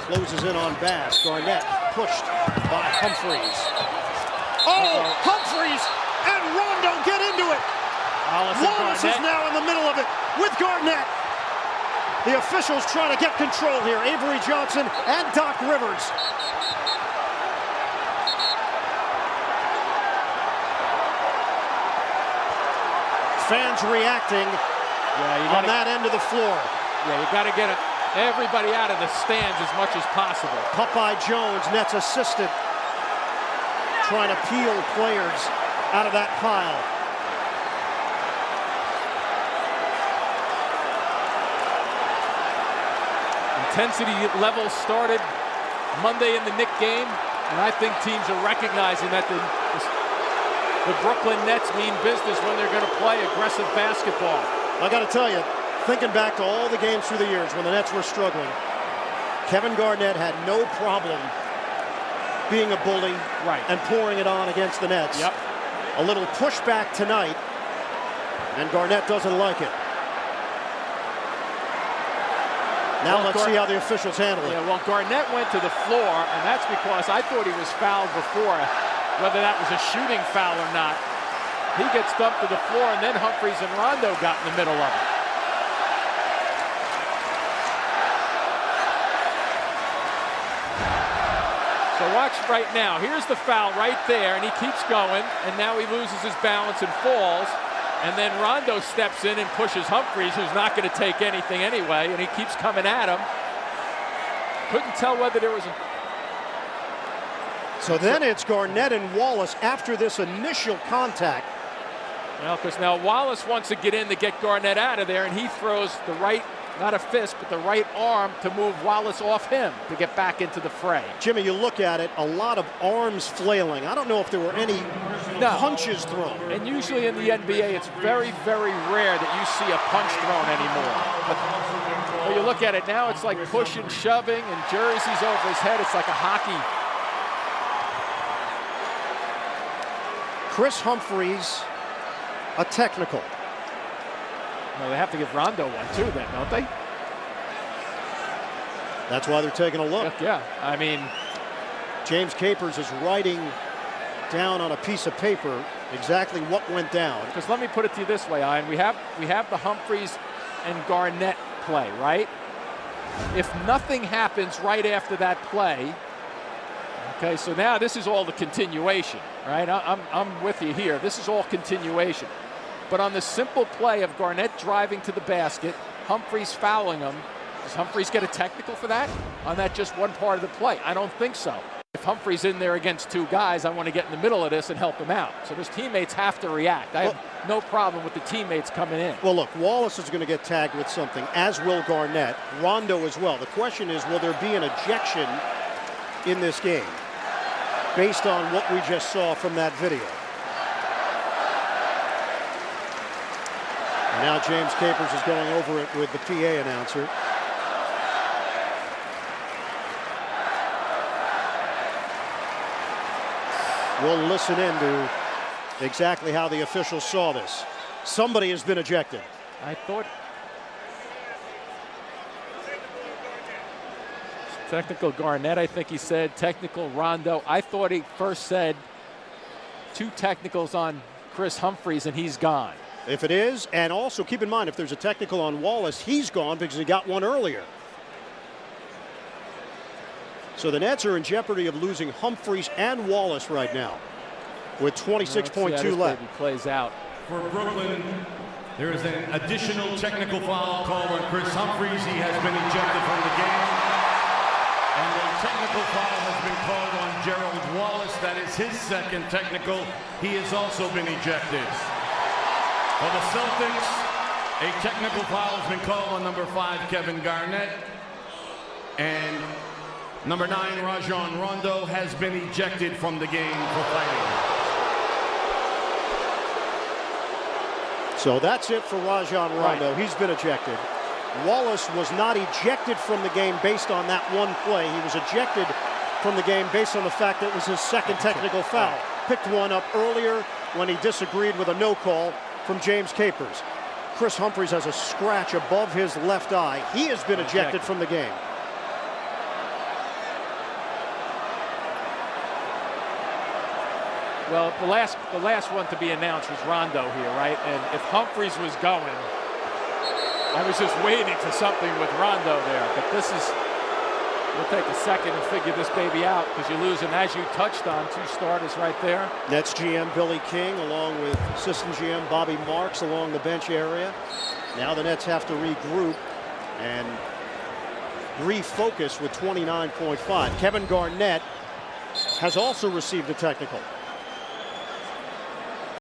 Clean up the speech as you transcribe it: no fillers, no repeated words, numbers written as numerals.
closes in on Bass. Garnett pushed by Humphries. Oh, Humphries and Rondo get into it. Wallace is now in the middle of it with Garnett. The officials trying to get control here. Avery Johnson and Doc Rivers. Fans reacting on that end of the floor. Yeah, you got to get everybody out of the stands as much as possible. Popeye Jones, Nets assistant, trying to peel players out of that pile. Intensity level started Monday in the Knicks game, and I think teams are recognizing that the Brooklyn Nets mean business when they're going to play aggressive basketball. I got to tell you, thinking back to all the games through the years when the Nets were struggling, Kevin Garnett had no problem being a bully and pouring it on against the Nets. Yep. A little pushback tonight, and Garnett doesn't like it. Now let's see how the officials handle it. Yeah, well, Garnett went to the floor, and that's because I thought he was fouled before, whether that was a shooting foul or not. He gets dumped to the floor, and then Humphries and Rondo got in the middle of it. So watch right now. Here's the foul right there, and he keeps going, and now he loses his balance and falls. And then Rondo steps in and pushes Humphries, who's not going to take anything anyway, and he keeps coming at him. Couldn't tell whether there was a... So then it's Garnett and Wallace after this initial contact. Well, because now Wallace wants to get in to get Garnett out of there, and he throws the right, not a fist, but the right arm to move Wallace off him to get back into the fray. Jimmy, you look at it, a lot of arms flailing. I don't know if there were any punches thrown. And usually in the NBA, it's very, very rare that you see a punch thrown anymore. But when you look at it now, it's like pushing, shoving, and jerseys over his head. It's like a hockey. Kris Humphries, a technical. Well, they have to give Rondo one too then, don't they? That's why they're taking a look. Yeah, I mean, James Capers is writing down on a piece of paper exactly what went down. Because let me put it to you this way, Ian. We have the Humphries and Garnett play, right? If nothing happens right after that play, okay, so now this is all the continuation, right? I'm with you here. This is all continuation. But on the simple play of Garnett driving to the basket, Humphries fouling him, does Humphries get a technical for that? On that just one part of the play? I don't think so. If Humphries in there against two guys, I want to get in the middle of this and help him out. So his teammates have to react. I have no problem with the teammates coming in. Well, look, Wallace is going to get tagged with something, as will Garnett. Rondo as well. The question is, will there be an ejection in this game based on what we just saw from that video? And now James Capers is going over it with the PA announcer. We'll listen in to exactly how the officials saw this. Somebody has been ejected. I thought technical Garnett, I think he said. Technical Rondo. I thought he first said two technicals on Kris Humphries, and he's gone. If it is, and also keep in mind, if there's a technical on Wallace, he's gone because he got one earlier. So the Nets are in jeopardy of losing Humphries and Wallace right now with 26.2 left. He plays out. For Brooklyn, there is an additional technical foul called on Kris Humphries. He has been ejected from the game. And a technical foul has been called on Gerald Wallace. That is his second technical. He has also been ejected. For the Celtics, a technical foul has been called on number 5, Kevin Garnett. And number 9, Rajon Rondo, has been ejected from the game for fighting. So that's it for Rajon Rondo. Right. He's been ejected. Wallace was not ejected from the game based on that one play. He was ejected from the game based on the fact that it was his second technical foul. Picked one up earlier when he disagreed with a no call from James Capers. Kris Humphries has a scratch above his left eye. He has been ejected from the game. Well, the last one to be announced was Rondo here, right? And if Humphries was going, I was just waiting for something with Rondo there. But this is, we'll take a second and figure this baby out because you're losing, as you touched on, 2 starters right there. Nets GM Billy King along with assistant GM Bobby Marks along the bench area. Now the Nets have to regroup and refocus with 29.5. Kevin Garnett has also received a technical.